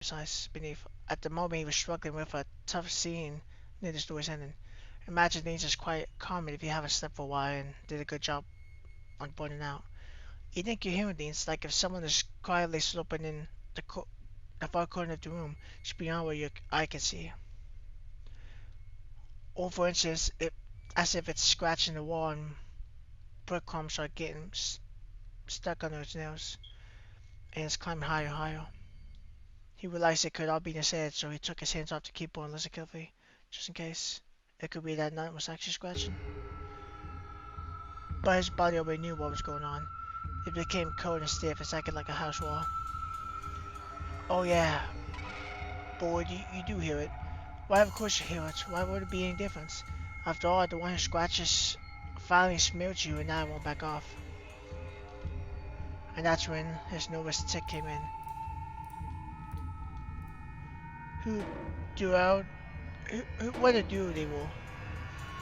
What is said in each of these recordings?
size beneath. At the moment, he was struggling with a tough scene near the story's ending. Imagine things is quite common if you haven't slept for a while and did a good job on burning out. You think you're hearing things like if someone is quietly sloping in the far corner of the room, just beyond where your eye can see. Or for instance, as if it's scratching the wall and breadcrumbs are getting stuck on those nails, and it's climbing higher and higher. He realized it could all be in his head, so he took his hands off the keyboard and listened carefully, just in case. It could be that nothing was actually scratching. But his body already knew what was going on. It became cold and stiff, it's acting like a house wall. Oh yeah, boy, you do hear it. Why, of course you hear it. Why would it be any difference? After all, the one who scratches finally smelled you and now it won't back off. And that's when his nervous tick came in. Who do out? What a do they will?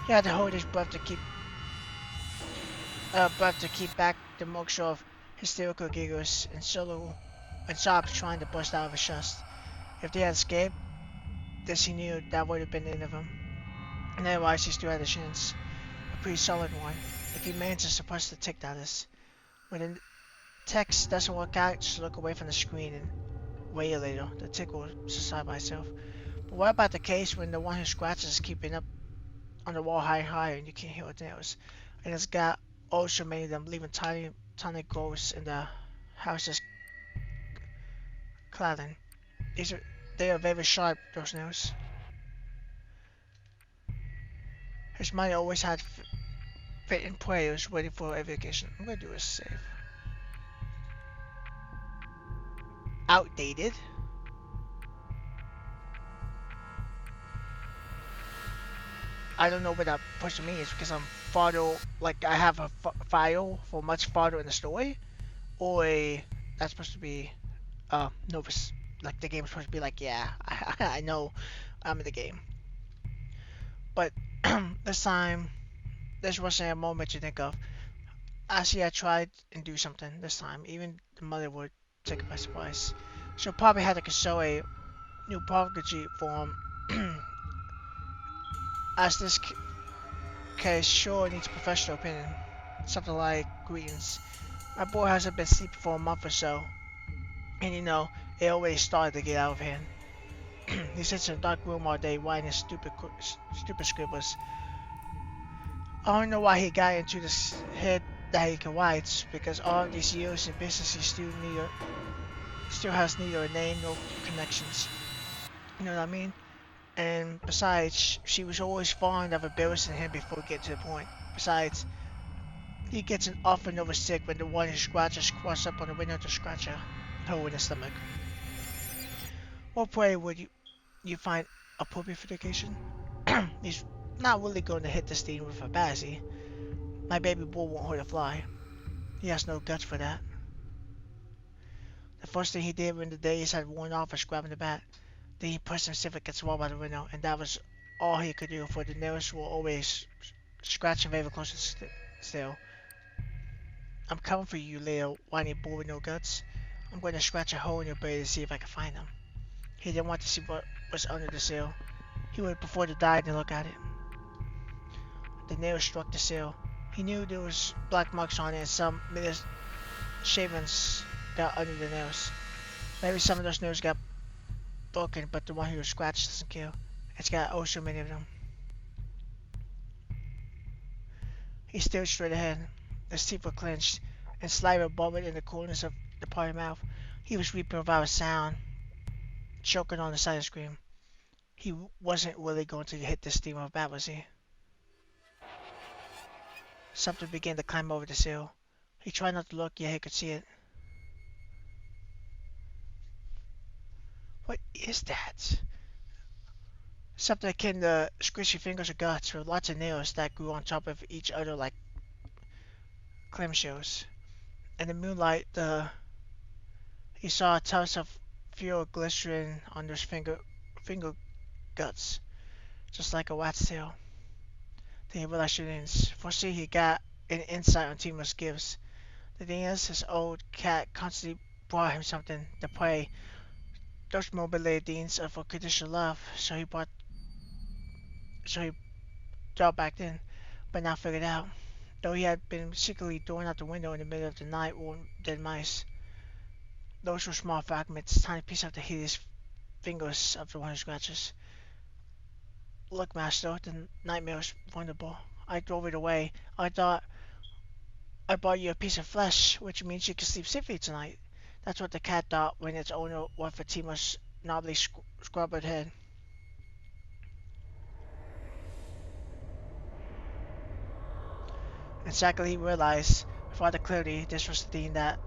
He had to hold his breath to keep back the mixture of hysterical giggles and solo and sobs trying to burst out of his chest. If they had escaped, this he knew that would have been the end of him. And otherwise, he still had a chance, a pretty solid one, if he managed to suppress the tick, that is. When the text doesn't work out, just look away from the screen and wait a little. The tick will subside by itself. But what about the case when the one who scratches is keeping up on the wall high and higher and you can't hear what nails? And it's got also many of them, leaving tiny growths in the house's cladding. They are very sharp, those nails. His mind always had fitting prayers waiting for every occasion. I'm gonna do a save. Outdated. I don't know what that person means because I'm farther, like I have a file for much farther in the story, or that's supposed to be novice. Like the game's supposed to be like, yeah, I know I'm in the game. But this time, this wasn't a moment you think of. Actually, I tried and do something this time. Even the mother would take it by surprise. She'll probably have to consult a new prodigy form, as this case sure needs professional opinion. Something like, greetings. My boy hasn't been sleeping for a month or so, and it always started to get out of hand. He sits in a dark room all day writing his stupid scribbles. I don't know why he got into this head that he can write, because all these years in business he still has neither a name nor connections. You know what I mean? And besides, she was always fond of embarrassing him before getting to the point. Besides, he gets an awful nervous sick when the one who scratches crawls up on the window to scratch a hole in his stomach. What prey would you find appropriate for the occasion? He's not really going to hit the steam with a bazzy. My baby boy won't hurt a fly. He has no guts for that. The first thing he did when the days had worn off was grabbing the bat. Then he pushed himself against the wall by the window, and that was all he could do, for the nails were always scratching very close to still. I'm coming for you, little whiny boy with no guts. I'm going to scratch a hole in your belly to see if I can find them. He didn't want to see what was under the sill. He would prefer to die than look at it. The nail struck the sill. He knew there was black marks on it and some shavings got under the nails. Maybe some of those nails got broken, but the one who was scratched doesn't kill. It's got oh so many of them. He stared straight ahead. His teeth were clenched, and saliva bubbled in the corners of the parted mouth. He was weeping without a sound, choking on the silent scream. He wasn't really going to hit the steam of bat, was he? Something began to climb over the sill. He tried not to look, yet he could see it. What is that? Something akin to squishy fingers or guts with lots of nails that grew on top of each other like clamshells. In the moonlight, he saw tufts of fuel glistening on those finger guts, just like a rat's tail. Then he realized two things. Firstly, he got an insight on Timo's gifts. The thing is, his old cat constantly brought him something to play Those mobility deans of unconditional love, so he dropped back in, but now figured out. Though he had been secretly thrown out the window in the middle of the night with dead mice. Those were small fragments, tiny pieces of the hideous fingers of the one who scratches. Look, master, the nightmare was wonderful. I drove it away. I thought I brought you a piece of flesh, which means you can sleep safely tonight. That's what the cat thought when its owner went for Timo's knobbly scrubbered head. And secondly, he realized, rather clearly, this was the thing that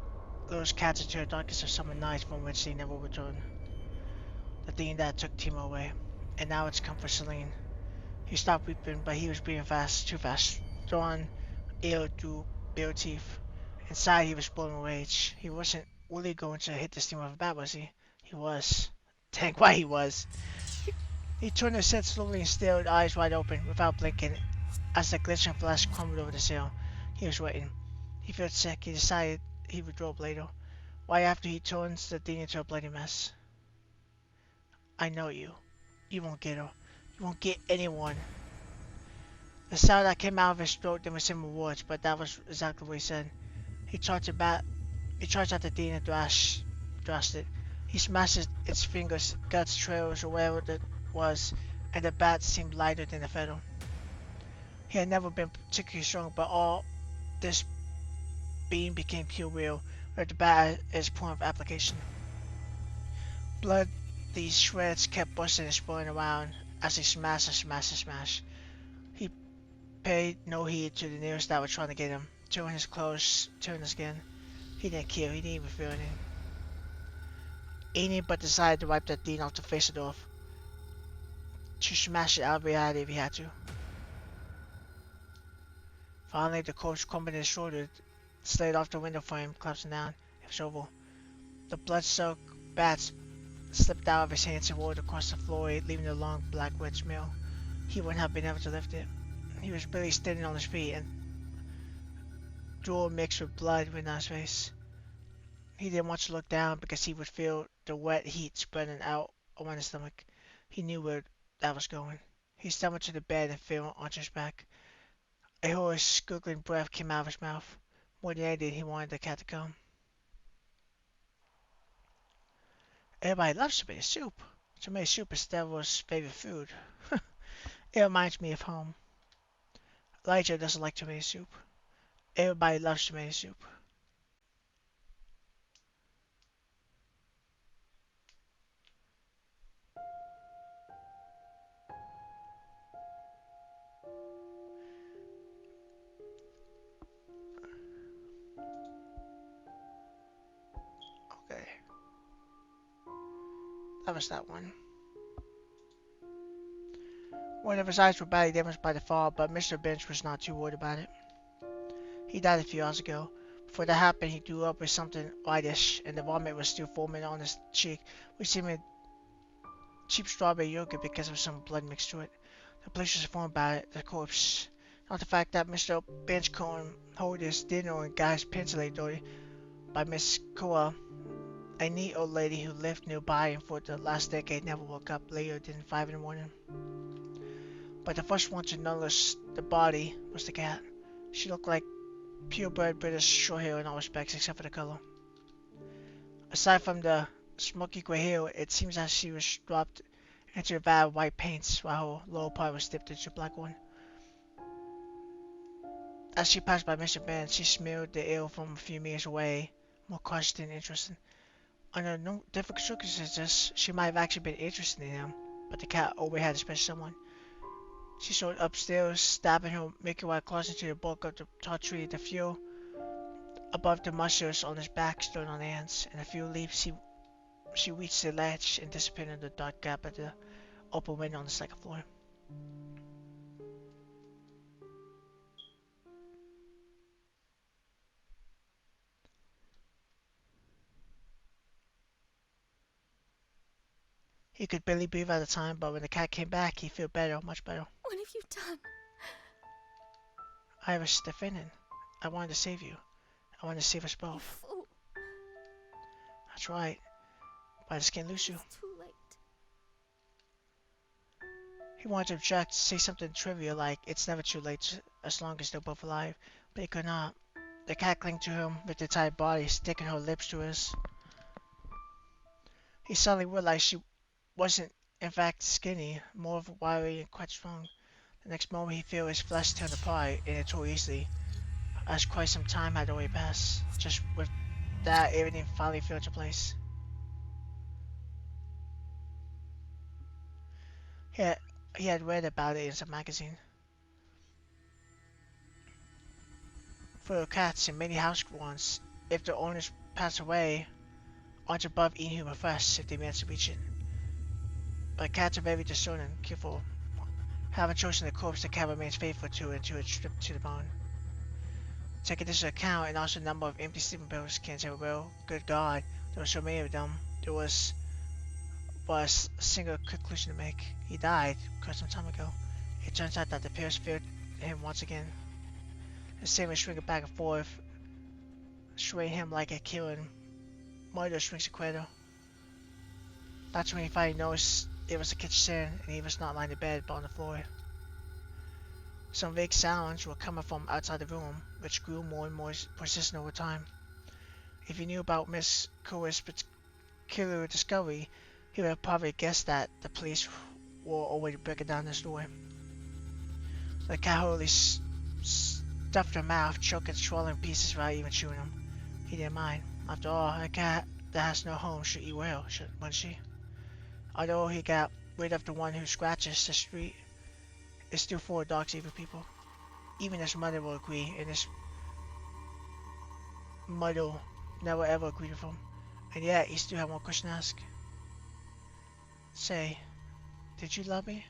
lured cats into the darkest of summer nights from which they never returned. The thing that took Timo away. And now it's come for Selene. He stopped weeping, but he was breathing fast, too fast, drawing air through bare teeth. Inside, he was blowing with rage. He wasn't really going to hit this thing with a bat, was he? He was. Dang, why he was. He turned his head slowly and stared, eyes wide open, without blinking, as the glistening flash crumbled over the sail. He was waiting. He felt sick. He decided he would throw up later. Why, after he turns the thing into a bloody mess. I know you. You won't get her. You won't get anyone. The sound that came out of his throat didn't resemble words, but that was exactly what he said. He charged it back. He charged at the thing and thrashed it. He smashed its fingers, guts, trails, or whatever it was, and the bat seemed lighter than a feather. He had never been particularly strong, but all this being became pure will, where the bat is point of application. Blood, these shreds kept busting and spilling around as he smashed and smashed and smashed. He paid no heed to the nearest that were trying to get him, tearing his clothes, tearing his skin. He didn't care, he didn't even feel anything. Any but decided to wipe that thing off the face of the earth, to smash it out of reality if he had to. Finally, the corpse crumbled in his shoulder, slid off the window frame, collapsing down. It was over. The blood-soaked bats slipped out of his hands and rolled across the floor, leaving a long black red smell. He wouldn't have been able to lift it. He was barely standing on his feet, and drool mixed with blood went down his face. He didn't want to look down because he would feel the wet heat spreading out around his stomach. He knew where that was going. He stumbled to the bed and fell onto his back. A hoarse, gurgling breath came out of his mouth. More than anything, he wanted the cat to come. Everybody loves tomato soup. Tomato soup is Devil's favorite food. It reminds me of home. Elijah doesn't like tomato soup. Everybody loves tomato soup. Okay, that was that one. One of his eyes were badly damaged by the fall, but Mr. Bench was not too worried about it. He died a few hours ago. Before that happened, he threw up with something whitish, and the vomit was still foaming on his cheek, which seemed cheap strawberry yogurt because of some blood mixed to it. The police was informed about it, the corpse. Not the fact that Mr. Bench couldn't hold his dinner and got his pencil dirty by Miss Coa, a neat old lady who lived nearby and for the last decade never woke up later than 5 in the morning. But the first one to notice the body was the cat. She looked like purebred British short hair in all respects except for the color. Aside from the smoky gray hair, it seems as she was dropped into a vat of white paints while her lower part was dipped into black one. As she passed by Mr. Ben, she smelled the air from a few meters away, more cautious than interested. Under no different circumstances, she might have actually been interested in him, but the cat always had a special someone. She soared upstairs, stabbing her Milky Way claws into the bulk of the tall tree. The few above the mushrooms on his back stood on ends. In a few leaps, she reached the ledge and disappeared in the dark gap at the open window on the second floor. He could barely breathe at the time, but when the cat came back, he felt better, much better. What have you done? I was defending. I wanted to save you. I wanted to save us both. Fool. That's right. I just can't lose you. It's too late. He wanted to object, say something trivial like, it's never too late as long as they're both alive, but he could not. The cat clung to him with her tight body, sticking her lips to his. He suddenly realized she wasn't, in fact, skinny, more of wiry and quite strong. The next moment he felt his flesh turn apart, and it tore easily, as quite some time had already passed. Just with that, everything finally fell into place. He had, he had read about it in some magazine. For cats and many house ones, if their owners pass away, aren't above eating human flesh if they manage to reach it. But cats are very discerning and careful. Having chosen the corpse, the cat remains faithful to it until it's stripped to the bone. Taking this into account, and also the number of empty sleeping pills, can't say, well, good God, there were so many of them. There was a single conclusion to make. He died quite some time ago. It turns out that the pills failed him once again. The same was swinging back and forth, swaying him like a killing murder swings a cradle. That's when he finally noticed it was the kitchen and he was not lying in bed but on the floor. Some vague sounds were coming from outside the room, which grew more and more persistent over time. If he knew about Miss Coe's particular discovery, he would have probably guessed that the police were already breaking down this door. The cat hurriedly stuffed her mouth, choking swallowing pieces without even chewing them. He didn't mind. After all, a cat that has no home should eat well, wouldn't she? Although he got rid of the one who scratches the street, it's still full of dogs, evil people. Even his mother will agree, and his mother never ever agreed with him. And yet, he still had one question to ask. Say, did you love me?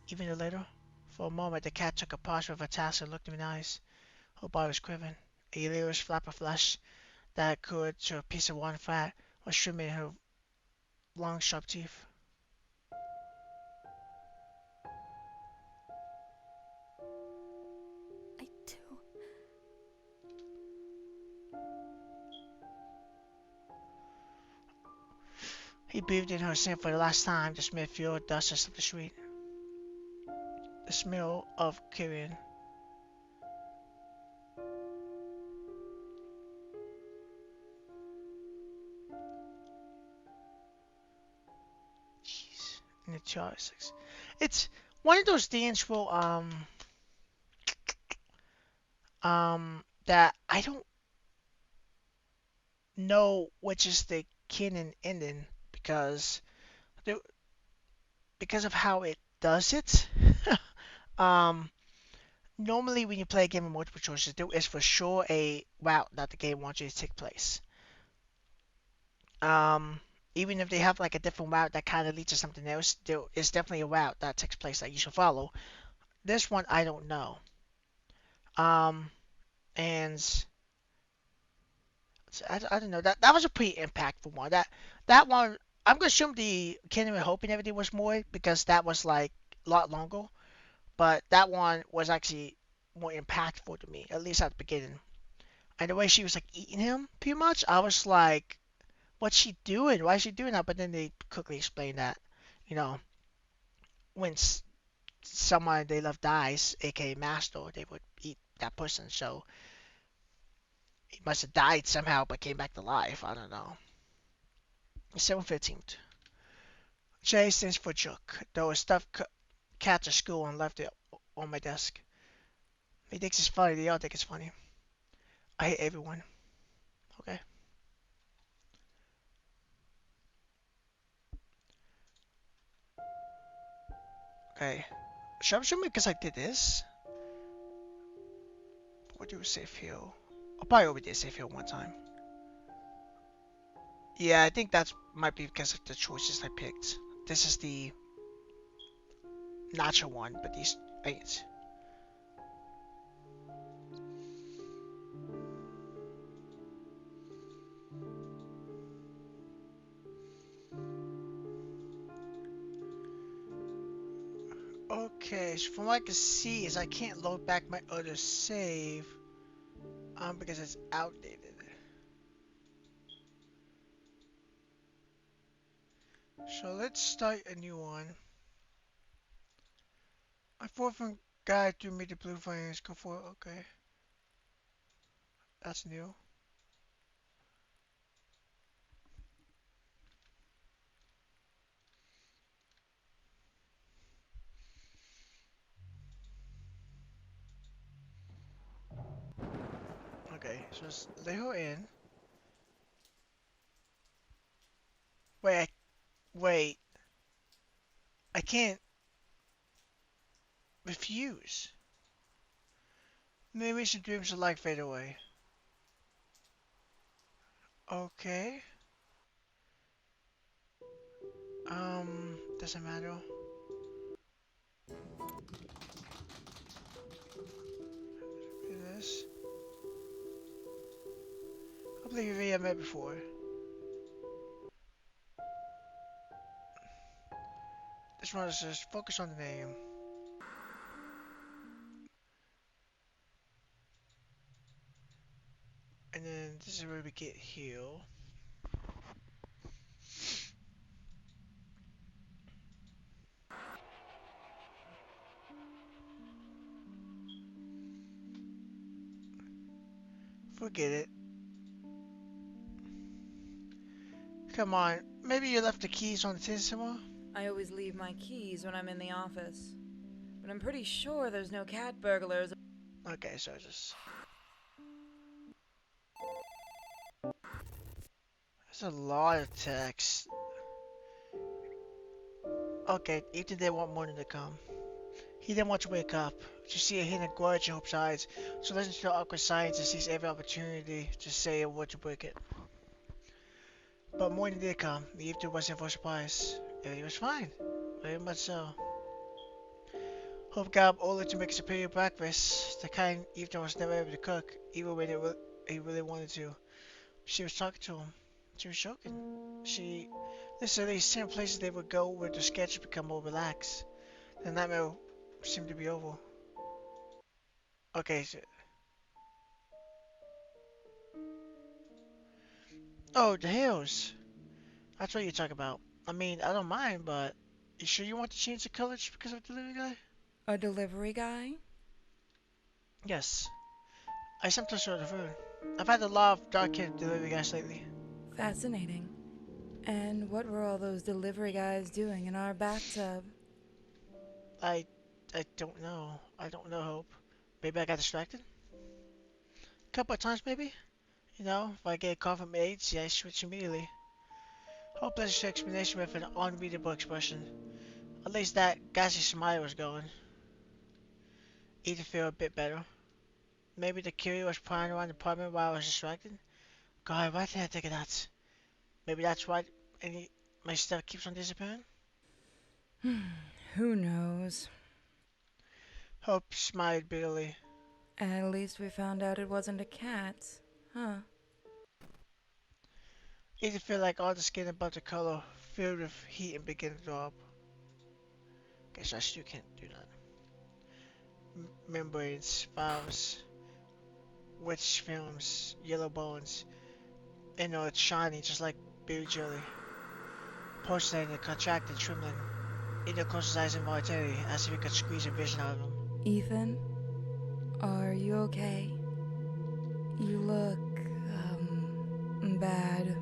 Even a little? For a moment, the cat took a pause with her task and looked him in the eyes. Her body was quivering. A delirious flap of flesh that could to a piece of one fat was shimmering in her long, sharp teeth. I do. He breathed in her scent for the last time, the smell filled dust of the street. The smell of carrion. Jeez. In the chart. It's one of those things where, that I don't know which is the canon ending because the, because of how it does it. um, Normally when you play a game of multiple choices, there is for sure a route that the game wants you to take place. Um, Even if they have like a different route that kind of leads to something else, there is definitely a route that takes place that you should follow. This one I don't know. Um, and I don't know. That was a pretty impactful one. That one I'm gonna assume the Kingdom of Hope and everything was more because that was like a lot longer. But that one was actually more impactful to me, at least at the beginning. And the way she was like eating him, pretty much, I was like, "What's she doing? Why is she doing that?" But then they quickly explained that, you know, when someone they love dies, aka Master, they would eat that person. So he must have died somehow, but came back to life. I don't know. 7/15. J stands for Jook. Though a stuffed cat at school and left it on my desk. He thinks it's funny. They all think it's funny. I hate everyone. Okay. Okay. Should I assume because I did this? What do we save here? I probably already did save here one time. Yeah, I think that might be because of the choices I picked. This is the natural one, but these ain't. Okay, so from what I can see is I can't load back my other save because it's outdated. So let's start a new one. My fourth guy threw me the blue flames. Go for it. Okay, that's new. Okay, so let's lay her in. Wait, wait. I can't refuse. Maybe some dreams of light fade away. Okay. Doesn't matter. Do this. I believe we have met before. This one is just focus on the name. And then this is where we get heal. Forget it. Come on. Maybe you left the keys on the tin somewhere? I always leave my keys when I'm in the office. But I'm pretty sure there's no cat burglars. Okay, so just... There's a lot of text. Okay, Ethan didn't want morning to come. He didn't want to wake up. To see a hidden grudge in Hope's eyes, so listen to the awkward silence and seize every opportunity to say a word to break it. But morning did come. The evening wasn't for surprise. Everything was fine. Very much so. Hope got up early to make a superior breakfast, the kind Ethan was never able to cook, even when he really wanted to. She was talking to him. She was joking. She listed at least 10 places they would go where the sketch would become more relaxed. The nightmare seemed to be over. Okay, so, oh, the hills. That's what you talk about. I mean, I don't mind, but you sure you want to change the color just because of the delivery guy? A delivery guy? Yes. I sometimes order food. I've had a lot of dark-haired delivery guys lately. Fascinating. And what were all those delivery guys doing in our bathtub? I, I don't know. I don't know, Hope. Maybe I got distracted? A couple of times, maybe? You know, if I get a call from aides, yeah, I switch immediately. Hope that's your explanation with an unreadable expression. At least that gassy smile was going. Either feel a bit better. Maybe the curio was prying around the apartment while I was distracted. God, why did I think of that? Maybe that's why my stuff keeps on disappearing? Who knows? Hope smiled bitterly. At least we found out it wasn't a cat. Huh. Either feel like all the skin above the color filled with heat and began to throb. Guess I still can't do that. Membranes, valves, witch films, yellow bones. You know, it's shiny just like berry jelly. Pulsating and contracted, trembling. Eno closed his eyes involuntarily, as if he could squeeze a vision out of him. Ethan, are you okay? You look, bad.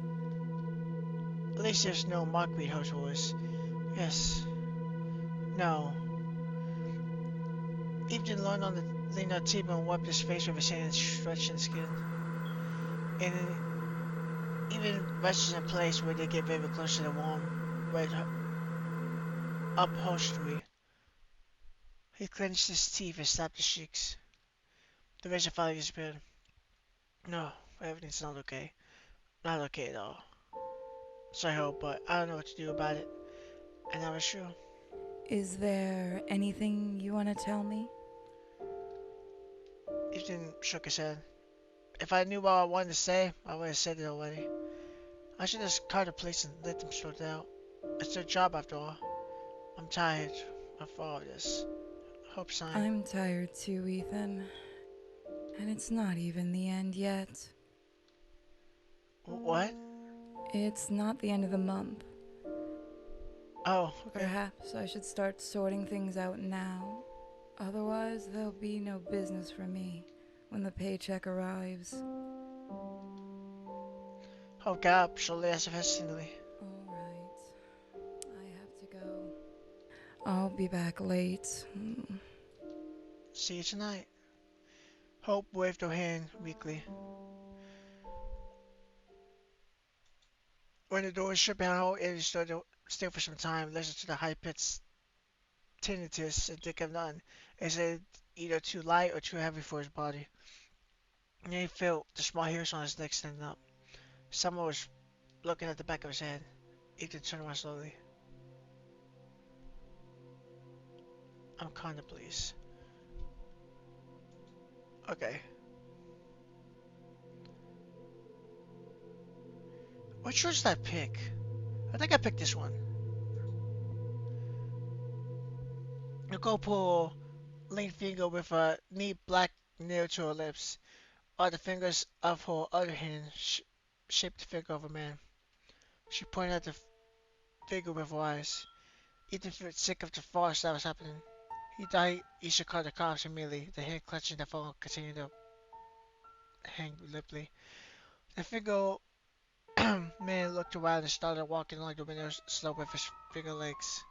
At least there's no mockery in Hope's voice. Yes. No. Ethan leaned on the table and wiped his face with his hand, stretching skin. And even rested in a place where they get very close to the warm, red upholstery. He clenched his teeth and slapped his cheeks. The razor finally disappeared. No, everything's not okay. Not okay at all. So I hope, but I don't know what to do about it. And that was true. Is there anything you want to tell me? Ethan shook his head. If I knew what I wanted to say, I would have said it already. I should just call the police and let them sort it out. It's their job after all. I'm tired of all this. Hope sign. I'm tired too, Ethan. And it's not even the end yet. What? It's not the end of the month. Oh, okay. Perhaps I should start sorting things out now. Otherwise, there'll be no business for me when the paycheck arrives. Hope up, slowly as if hesitantly. Alright, I have to go. I'll be back late. See you tonight. Hope waved her hand weakly. When the door shut behind her, Eddie stood still for some time, listening to the high-pitched tinnitus and think of none. It said either too light or too heavy for his body. And he felt the small hairs on his neck standing up. Someone was looking at the back of his head. Ethan turned around slowly. I'm kinda pleased. Okay. Which one's that pick? I think I picked this one. The girl pull lean finger with a neat black nail to her lips, while the fingers of her other hand shaped the figure of a man. She pointed at the figure with her eyes. Ethan felt sick of the farce that was happening. He thought he should call the cops immediately. The hand clutching the phone continued to hang limply. The figure man looked around and started walking along the window slope with his finger legs.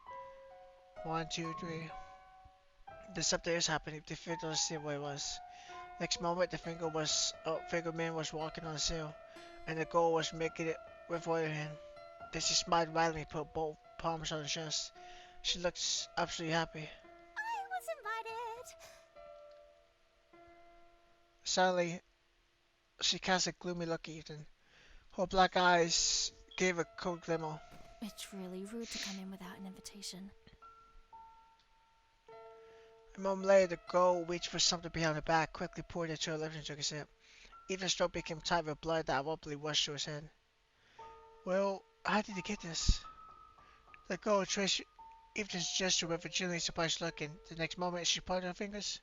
One, two, three. Then something else happened. They failed to see what it was. Next moment, figure man was walking on the sill, and the girl was making it with her other hand. Then she smiled widely and put both palms on her chest. She looked absolutely happy. I was invited. Suddenly, she cast a gloomy look at Ethan. Her black eyes gave a cold glimmer. It's really rude to come in without an invitation. A moment later, the girl reached for something behind her back, quickly poured it to her lips and took a sip. Ethan's throat became tight with blood that abruptly rushed to his head. Well, how did you get this? The girl traced Ethan's gesture with a genuinely surprised look, and the next moment she parted her fingers.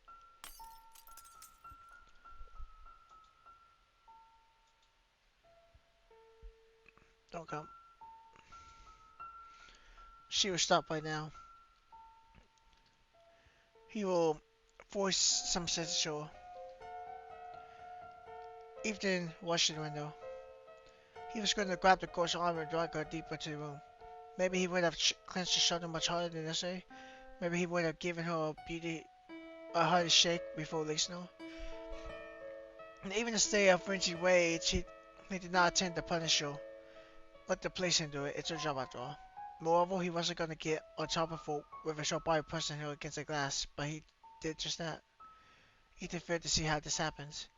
Don't come. She was stopped by now. He will force some sense to show. Ethan watched the window. He was going to grab the girl's arm and drag her deeper into the room. Maybe he would have clenched his shoulder much harder than necessary. Maybe he would have given her a hard shake before releasing her. And even to stay of frenzied rage, he did not intend to punish her. Let the police do it. It's her job after all. Moreover, he wasn't going to get on top of her with a short body pressing her against the glass, but he did just that. Ethan failed to see how this happens.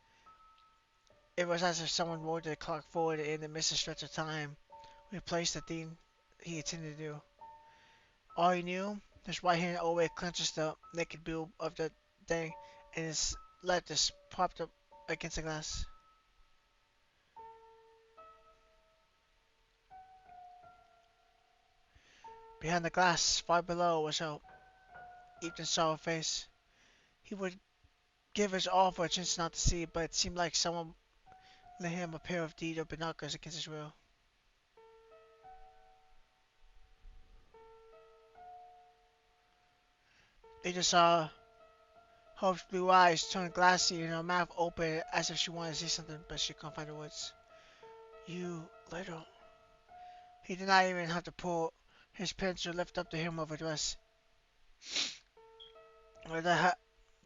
It was as if someone rolled the clock forward in the midst of stretch of time, replaced the thing he intended to do. All he knew, his right hand always clenches the naked boob of the thing, and his left is propped up against the glass. Behind the glass, far below, was Hope. Ethan saw her face. He would give his all for a chance not to see, but it seemed like someone lent him a pair of deed or binoculars against his will. Ethan saw Hope's blue eyes turn glassy and her mouth open as if she wanted to say something, but she couldn't find the words. You little. He did not even have to pull his pants or lift up the hem of her dress.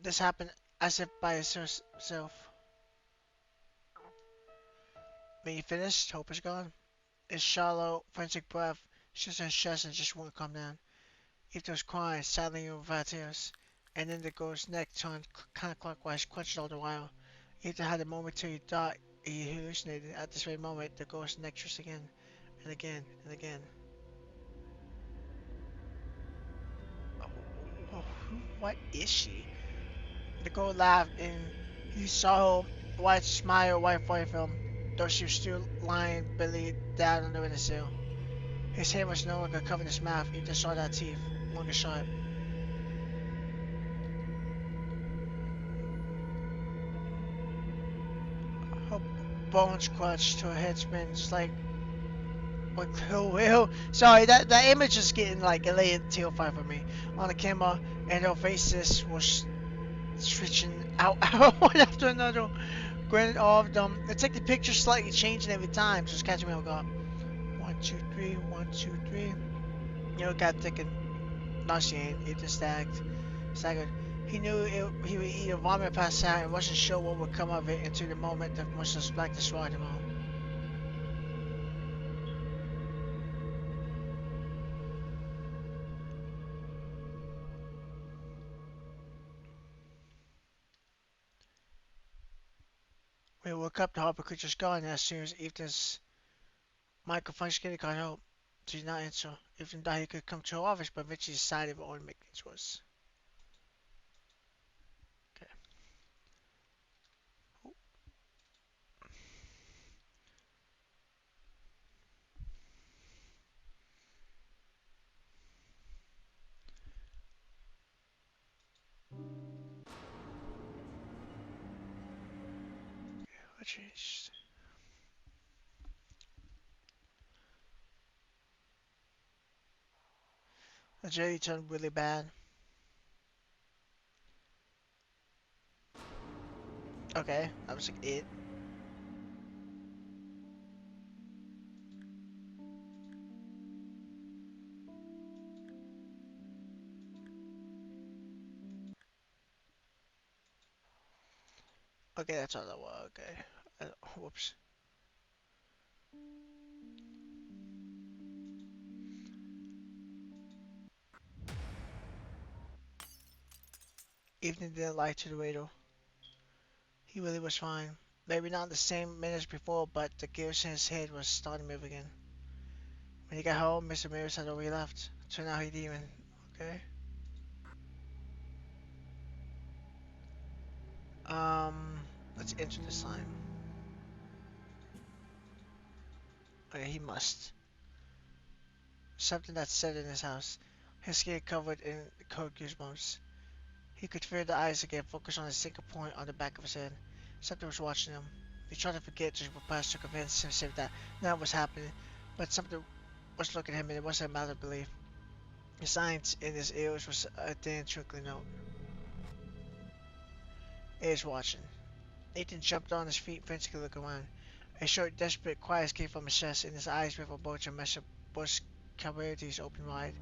This happened as if by itself. When he finished, Hope was gone. His shallow, frantic breath shook his chest and just wouldn't come down. Ethan was crying, sadly without tears, and then the girl's neck turned counterclockwise, clenched all the while. Ethan had a momentary thought he hallucinated. At this very moment, the girl's neck twisted again, and again, and again. Oh, what is she? The girl laughed, and he saw her white smile right for him, though she was still lying belly down on the windowsill. His hand was no longer covering his mouth. Ethan saw that teeth, long and sharp. Her bones crushed, her head spun, like What who? Sorry, that image is getting like a little terrifying for me on the camera, and her faces was switching out one after another. Granted, all of them. It's like the picture slightly changing every time, just catching me off guard. One, two, three. One, two, three. You know, got thinking. No, she ain't. It just staggered. He knew he would either vomit, pass out, and wasn't sure what would come of it until the moment that most suspect destroyed him all. When he woke up, the Harper creature's gone, and as soon as Ethan's microphone skinny got out, she did not answer. Ethan thought he could come to her office, but eventually decided what would make things worse. Okay. What changed? The jelly turned really bad. Okay, that was like it. Okay, that's all that was. Okay. Whoops. Ethan didn't lie to the waiter. He really was fine. Maybe not the same minutes before, but the gears in his head was starting to move again. When he got home, Mr. Mears had already left. Turned out he didn't even. Okay. Um, let's enter this time. Okay, he must. Something that said in his house. His skin covered in cold goosebumps. He could feel the eyes again focus on a single point on the back of his head. Something was watching him. He tried to forget to repress to convince himself that nothing was happening, but something was looking at him and it wasn't a matter of belief. The silence in his ears was a thin trickling note. He was watching. Nathan jumped on his feet, frantically looking around. A short, desperate cry escaped from his chest, and his eyes with a bulge of mesh of bush cavities opened wide.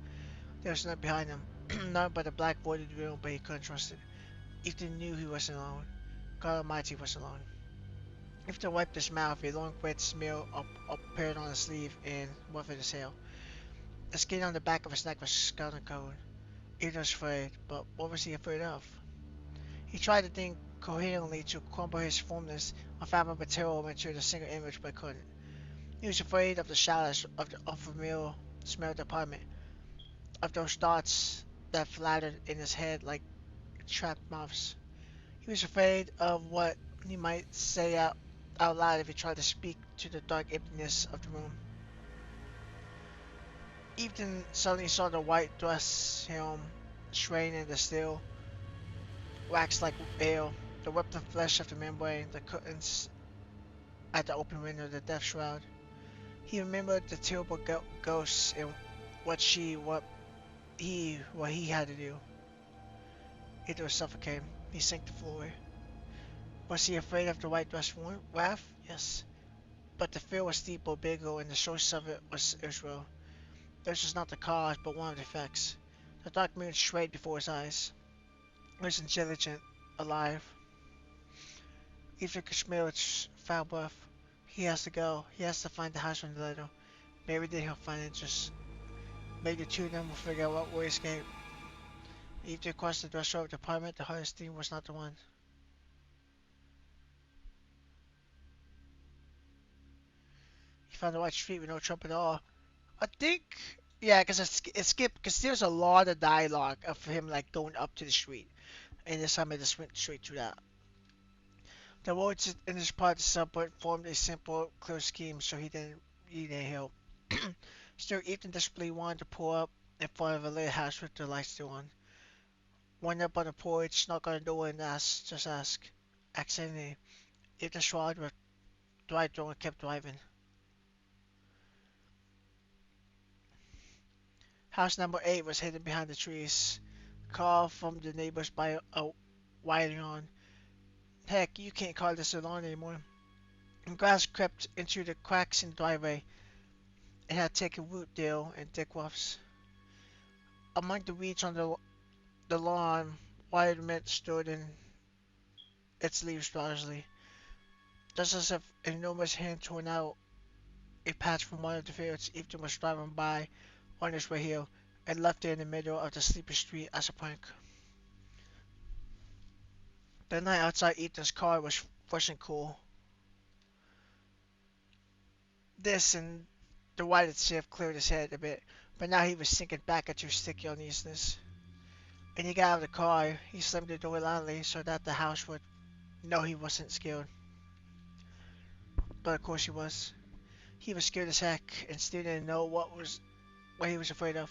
There was nothing behind him, none but a black voided room, but he couldn't trust it. Ethan knew he wasn't alone. God Almighty was alone. Ethan wiped his mouth, a long wet smear appeared on his sleeve and muffled his hair. The skin on the back of his neck was scalding cold. Ethan was afraid, but what was he afraid of? He tried to think coherently to crumble his formless, unfathomable terror into a single image, but couldn't. He was afraid of the shadows of the unfamiliar smelled apartment, of those thoughts that flattered in his head like trapped moths. He was afraid of what he might say out loud if he tried to speak to the dark emptiness of the room. Ethan suddenly saw the white dress helm swaying in the still, wax-like air, the webbed flesh of the membrane, the curtains at the open window, the death shroud. He remembered the terrible ghosts and what he had to do. It was suffocating. He sank to the floor. Was he afraid of the white dress wrath? Yes. But the fear was deeper, bigger, and the source of it was Israel. This was not the cause, but one of the effects. The dark moon swayed before his eyes. It was intelligent, alive. Ethan could smell its foul breath. He has to go. He has to find the house from the letter. Maybe then he'll find interest. Maybe the two of them will figure out what way to escape. Ethan crossed the threshold of the apartment. The hardest thing was not the one. He found the right street with no trouble at all. I think, yeah, because it skipped, because there's a lot of dialogue of him like going up to the street, and this time I just went straight to that. The words in this part of the subword formed a simple, clear scheme, so he didn't need any help. Still, Ethan desperately wanted to pull up in front of a little house with the lights still on. Went up on the porch, knocked on the door, and ask. Accidentally, Ethan shrugged with the right door and kept driving. House number 8 was hidden behind the trees. Call from the neighbors by a wide lawn. Heck, you can't call this a lawn anymore. And grass crept into the cracks in the driveway. It had taken root deal and thick roughs. Among the weeds on the lawn, wild mint stood in its leaves largely, just as if an enormous hand torn out a patch from one of the fields Ethan was driving by on his way here, and left it in the middle of the sleepy street as a prank. The night outside Ethan's car was fresh and cool. This and the whited shift cleared his head a bit, but now he was sinking back into sticky uneasiness. And he got out of the car. He slammed the door loudly so that the house would know he wasn't scared. But of course he was. He was scared as heck and still didn't know what he was afraid of.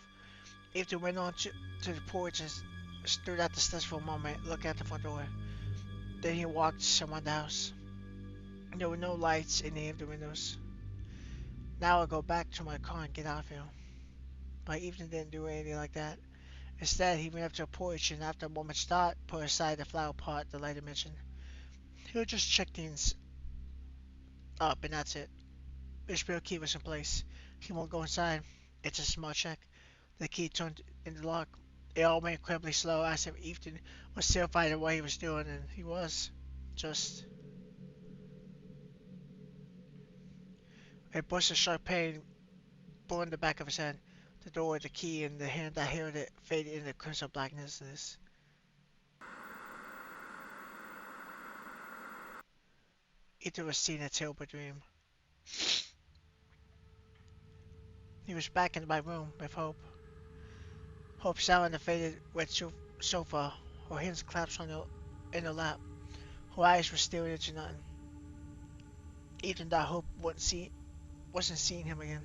Ethan went on to the porch and stood at the steps for a moment, looking at the front door. Then he walked around the house. There were no lights in any of the windows. Now I'll go back to my car and get out of here. But Ethan didn't do anything like that. Instead, he went up to the porch and after a moment's thought, put aside the flower pot the lighter mentioned. He'll just check things up and that's it. The spare key was in place. He won't go inside. It's a small check. The key turned in the lock. It all went incredibly slow as if Ethan was terrified of what he was doing, and he was. Just a burst of sharp pain bore in the back of his head. The door, the key, and the hand that held it faded into crimson blackness. Ethan was seeing a terrible dream. He was back in my room with Hope. Hope sat on the faded red sofa, her hands clasped in her lap. Her eyes were staring into nothing. Ethan thought Hope wasn't seeing him again,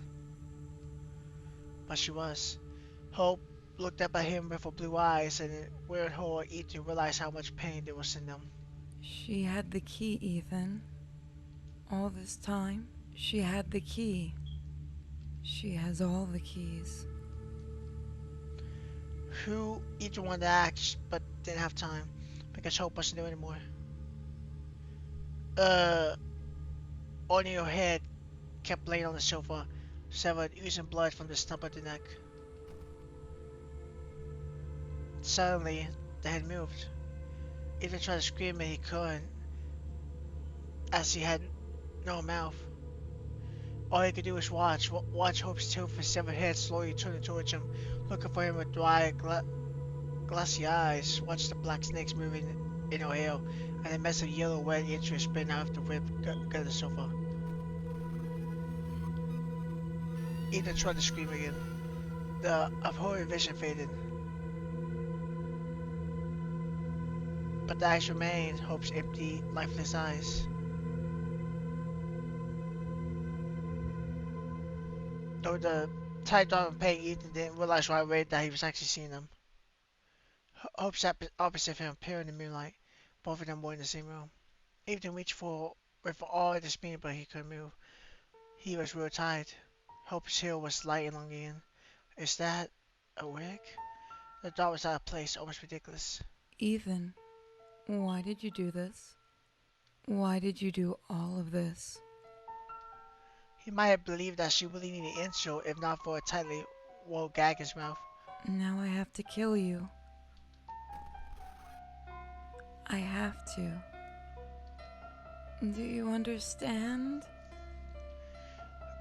but she was. Hope looked up at him with her blue eyes, and in wearing her, Ethan realized how much pain there was in them. She had the key, Ethan. All this time, she had the key. She has all the keys. Who Ethan wanted to ask, but didn't have time, because Hope wasn't there anymore. On your head kept laying on the sofa, severed, oozing blood from the stump of the neck. Suddenly, the head moved. Ethan tried to scream and he couldn't, as he had no mouth. All he could do was watch Hope's tail for severed head slowly turning towards him, looking for him with dry, glassy eyes. Watch the black snakes moving in her hair, and a mess of yellow wet interest spin out of the ripped gut of the sofa. Ethan tried to scream again. The abhorrent vision faded. But the eyes remained, Hope's empty, lifeless eyes. Though the tight arm of pain, Ethan didn't realize right away that he was actually seeing them. Hope sat opposite him, pale in the moonlight. Both of them were in the same room. Ethan reached for with all his being, but he couldn't move. He was real tired. Hope's hair was light and long again. Is that a wig? The thought was out of place, almost ridiculous. Ethan, why did you do this? Why did you do all of this? He might have believed that she really needed an insult, if not for a tightly rolled gag in his mouth. Now I have to kill you. I have to. Do you understand?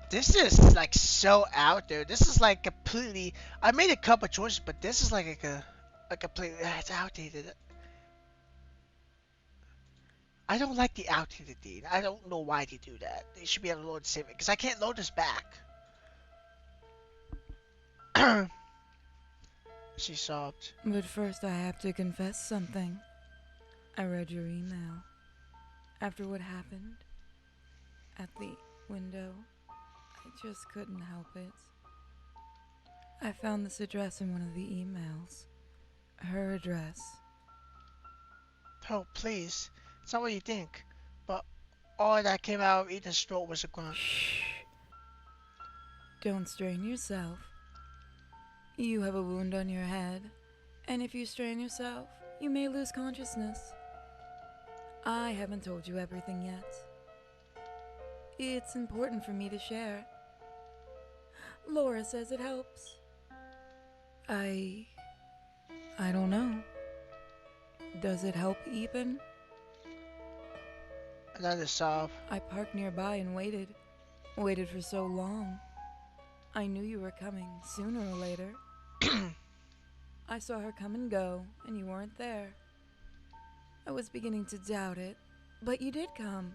This is like so out there. This is like completely. I made a couple choices, but this is like a completely. It's outdated. I don't like the outdated Dean. I don't know why they do that. They should be able to load save it because I can't load this back. She sobbed. But first I have to confess something. I read your email. After what happened at the window, I just couldn't help it. I found this address in one of the emails. Her address. Oh, please. It's not what you think. But all that came out of Ethan's throat was a grunt. Shh. Don't strain yourself. You have a wound on your head, and if you strain yourself, you may lose consciousness. I haven't told you everything yet. It's important for me to share. Laura says it helps. I don't know. Does it help, Ethan? Another sob. I parked nearby and waited. Waited for so long. I knew you were coming sooner or later. I saw her come and go, and you weren't there. I was beginning to doubt it, but you did come.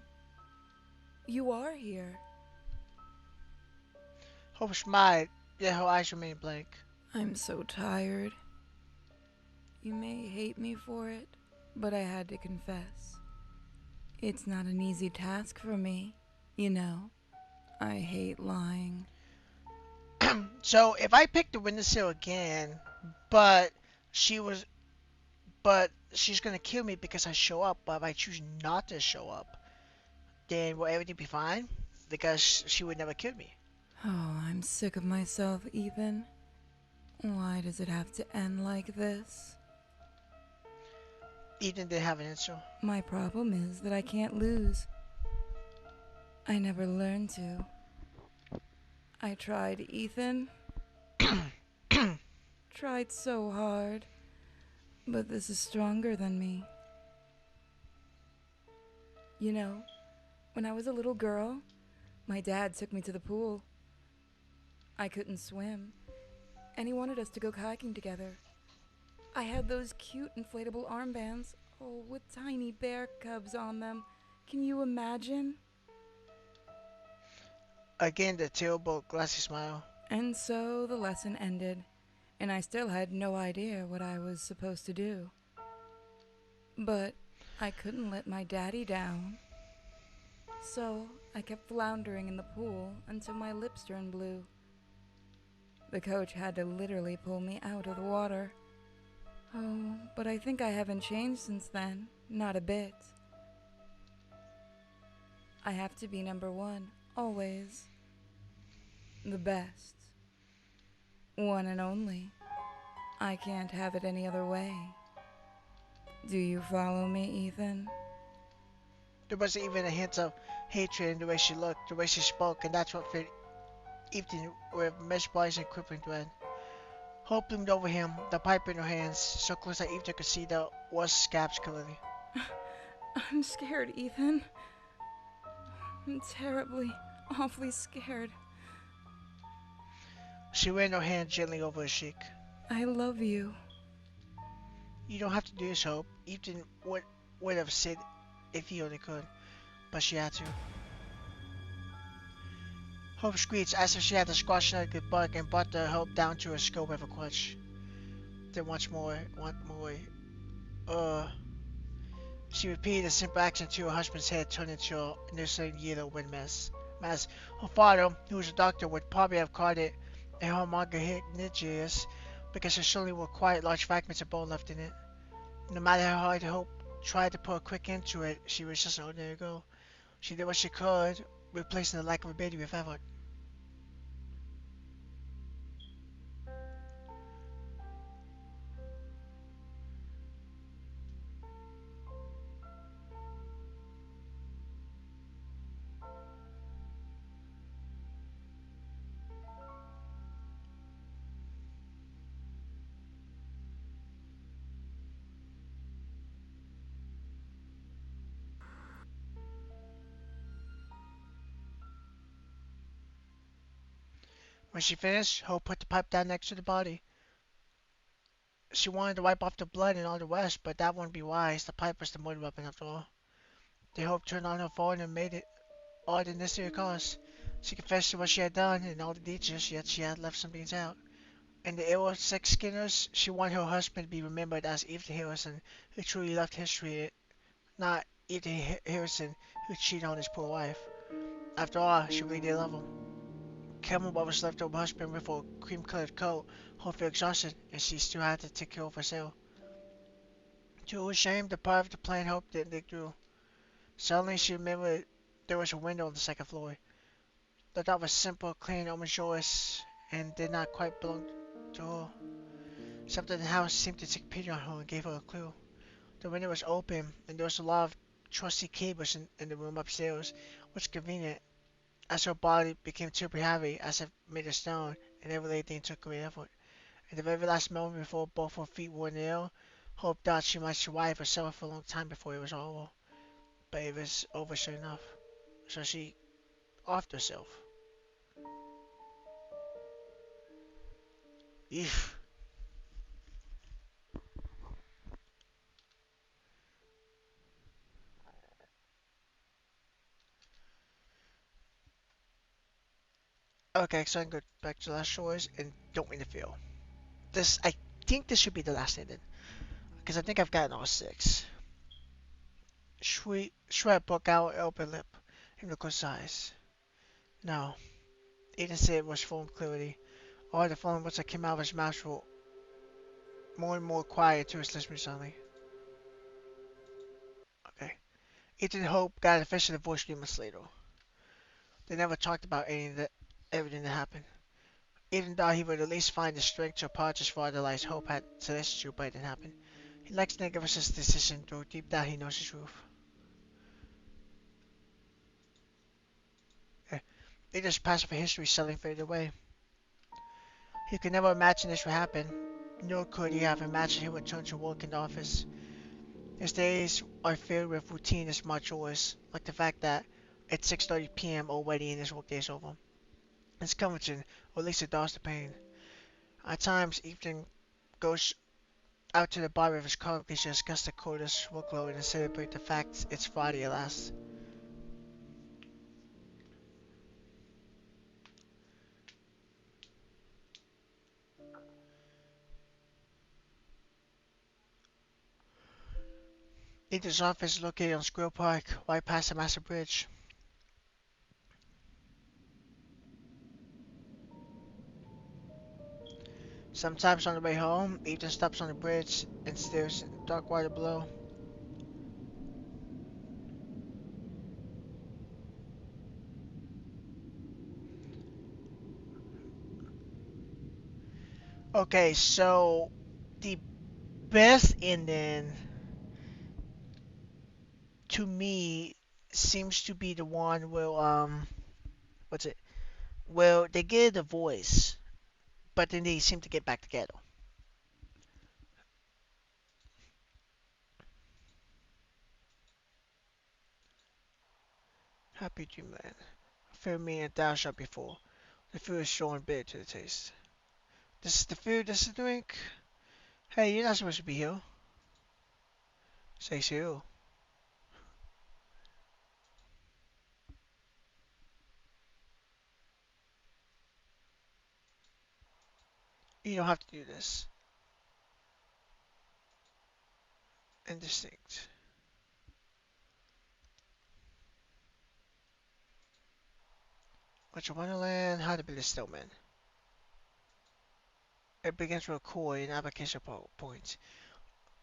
You are here. Hope smiled, yet her eyes remained blank. I'm so tired. You may hate me for it, but I had to confess. It's not an easy task for me, you know. I hate lying. So if I pick the windowsill again, but she was, but she's gonna kill me because I show up. But if I choose not to show up, then will everything be fine? Because she would never kill me. Oh, I'm sick of myself, Ethan. Why does it have to end like this? Ethan didn't have an answer. My problem is that I can't lose. I never learned to. I tried, Ethan. Tried so hard. But this is stronger than me. You know, when I was a little girl, my dad took me to the pool. I couldn't swim, and he wanted us to go kayaking together. I had those cute inflatable armbands, oh, with tiny bear cubs on them. Can you imagine? Again, the tailboat glassy smile. And so the lesson ended, and I still had no idea what I was supposed to do. But I couldn't let my daddy down. So I kept floundering in the pool until my lips turned blue. The coach had to literally pull me out of the water. Oh, but I think I haven't changed since then. Not a bit. I have to be number one, always. The best. One and only. I can't have it any other way. Do you follow me, Ethan? There wasn't even a hint of hatred in the way she looked, the way she spoke, and that's what filled Ethan with mesmerized and crippling dread. Hope loomed over him, the pipe in her hands, so close that Ethan could see the worst scabs clearly. I'm scared, Ethan. I'm terribly, awfully scared. She ran her hand gently over his cheek. I love you. You don't have to do this, Hope. Ethan would have said if he only could, but she had to. Hope screeched as if she had to squash another good bug and brought the Hope down to her skull with a clutch. Then once more, she repeated a simple action until her husband's head turned into a innocent yellow wind mass. Her father, who was a doctor, would probably have caught it in her monoganeous because there certainly were quite large fragments of bone left in it. No matter how hard Hope tried to put a quick end to it, she was just an ordinary girl. She did what she could, replacing the lack of a baby with effort. When she finished, Hope put the pipe down next to the body. She wanted to wipe off the blood and all the rest, but that wouldn't be wise. The pipe was the murder weapon after all. Then Hope turned on her phone and made it all the necessary calls. She confessed to what she had done and all the details, yet she had left some things out. In the era of sex skinners, she wanted her husband to be remembered as Ethan Harrison, who truly left history, not Ethan Harrison, who cheated on his poor wife. After all, she really did love him. Kevin what was left of her husband with a cream-colored coat, Hope felt exhausted, and she still had to take care of herself. To her shame, the part of the plan Hope didn't dig through. Suddenly, she remembered there was a window on the second floor. The thought was simple, clean, almost joyous, and did not quite belong. door. Something in the house seemed to take pity on her and gave her a clue. The window was open, and there was a lot of trusty cables in the room upstairs, which was convenient, as her body became too heavy as if made of stone, and every day took great effort. At the very last moment before both her feet were in the air, Hope thought she might survive or suffer for a long time before it was over. But it was over soon enough. So she offed herself. Eef. Okay, so I can go back to the last choice and don't interfere. I think this should be the last ending. Because I think I've gotten all six. Shred broke out her open lip and looked her eyes. No, he didn't say it was full of clarity. All the following words that came out of his mouth were more and more quiet to his listeners suddenly. Okay. Ethan Hope got a fish in the voice 3 months later. They never talked about everything that happened. Ethan thought he would at least find the strength to apologize for the lies Hope had suggested to, but it didn't happen. He likes to think of his decision, though deep down he knows the truth. Eh, Ethan's passion for history suddenly faded away. He could never imagine this would happen, nor could he have imagined he would return to work in the office. His days are filled with routine and smart chores, like the fact that it's 6:30 p.m. already and his workday is over. It's comforting, or at least it dulls the pain. At times, Ethan goes out to the bar with his colleagues to discuss the quarter's workload and celebrate the fact it's Friday at last. Ethan's office is located on Squirrel Park, right past the Master Bridge. Sometimes on the way home, Ethan stops on the bridge and stares at the dark water below. Okay, so the best ending to me seems to be the one where what's it? Well, they get a divorce, but then they seem to get back together. Happy Dreamland. Fill me and thou shalt be full. The food is strong and bitter to the taste. This is the food, this is the drink. Hey, you're not supposed to be here. Say so. You don't have to do this. Indistinct. What's your Wonderland? How to build a snowman. It begins with a core and application point.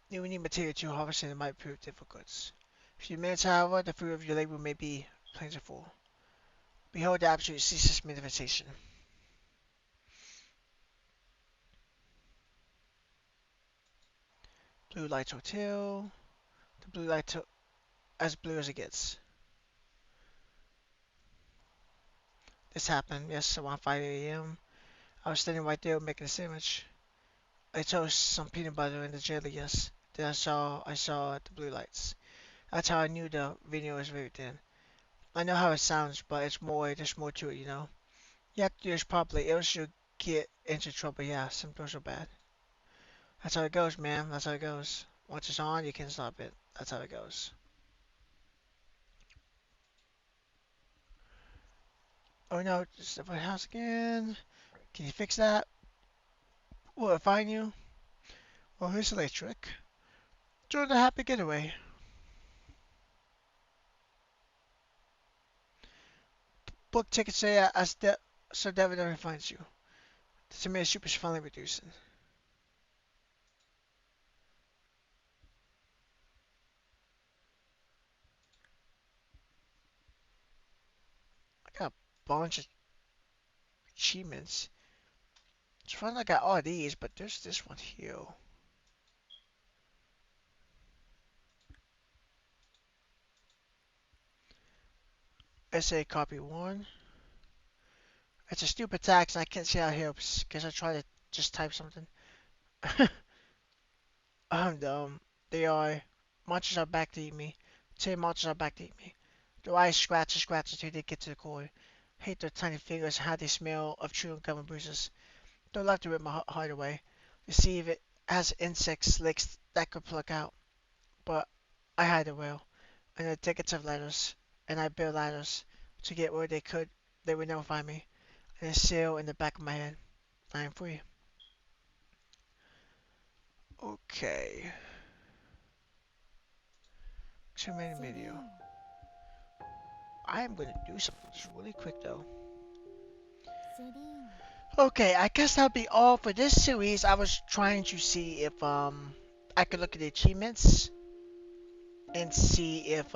You will need material to harvest and it might prove difficult. Few minutes, however, the fruit of your labor may be plentiful. Behold the absolute ceaseless manifestation. Blue Light Hotel. The blue light as blue as it gets. This happened, yes, around 5 a.m. I was standing right there making a sandwich. I toast some peanut butter in the jelly, yes. Then I saw the blue lights. That's how I knew the video was very thin. I know how it sounds, but there's more to it, you know. You have to do this properly, else you'll get into trouble, yeah, symptoms are bad. That's how it goes, man, that's how it goes. Once it's on, you can't stop it. That's how it goes. Oh no, it's the White House again. Can you fix that? Will it find you? Well, here's the late trick. Join the happy getaway. Book tickets say so David never finds you. The tomato is finally reducing. I got a bunch of achievements. It's fun. I got all these, but there's this one here. Essay copy one. It's a stupid tax, and I can't see how it helps because I try to just type something. I'm dumb. They are. Monsters are back to eat me. Say monsters are back to eat me. Their eyes scratch and scratch until they get to the core. Hate their tiny fingers and how they smell of chewing gum and bruises. Don't like to rip my heart away. To see if it has insect slicks that could pluck out. But I hide it well. And the tickets of letters. And I build ladders to get where they could. They would never find me. And a sail in the back of my head. I am free. Okay. Too many video. Selene. I am gonna do something just really quick though. Selene. Okay, I guess that'll be all for this series. I was trying to see if I could look at the achievements and see if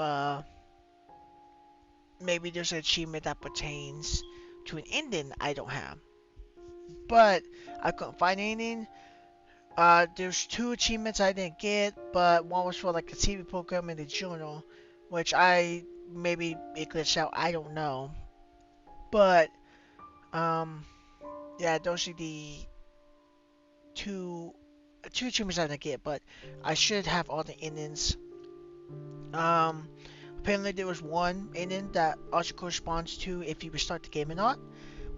maybe there's an achievement that pertains to an ending I don't have. But I couldn't find anything. There's two achievements I didn't get, but one was for like a TV program in the journal, which I maybe it glitched out. I don't know. But um, yeah, those are the two two achievements I didn't get. But I should have all the endings. Um, apparently there was one ending that also corresponds to if you restart the game or not,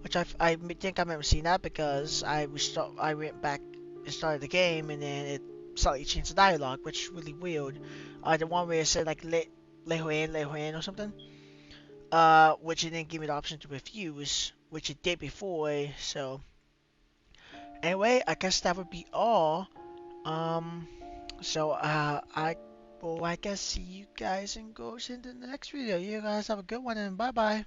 which I think I remember seeing that because I went back and started the game and then it slightly changed the dialogue, which is really weird. The one where it said like let her in or something, which it didn't give me the option to refuse, which it did before. So anyway, I guess that would be all. Um, I will I guess see you guys and girls in the next video. You guys have a good one and bye bye.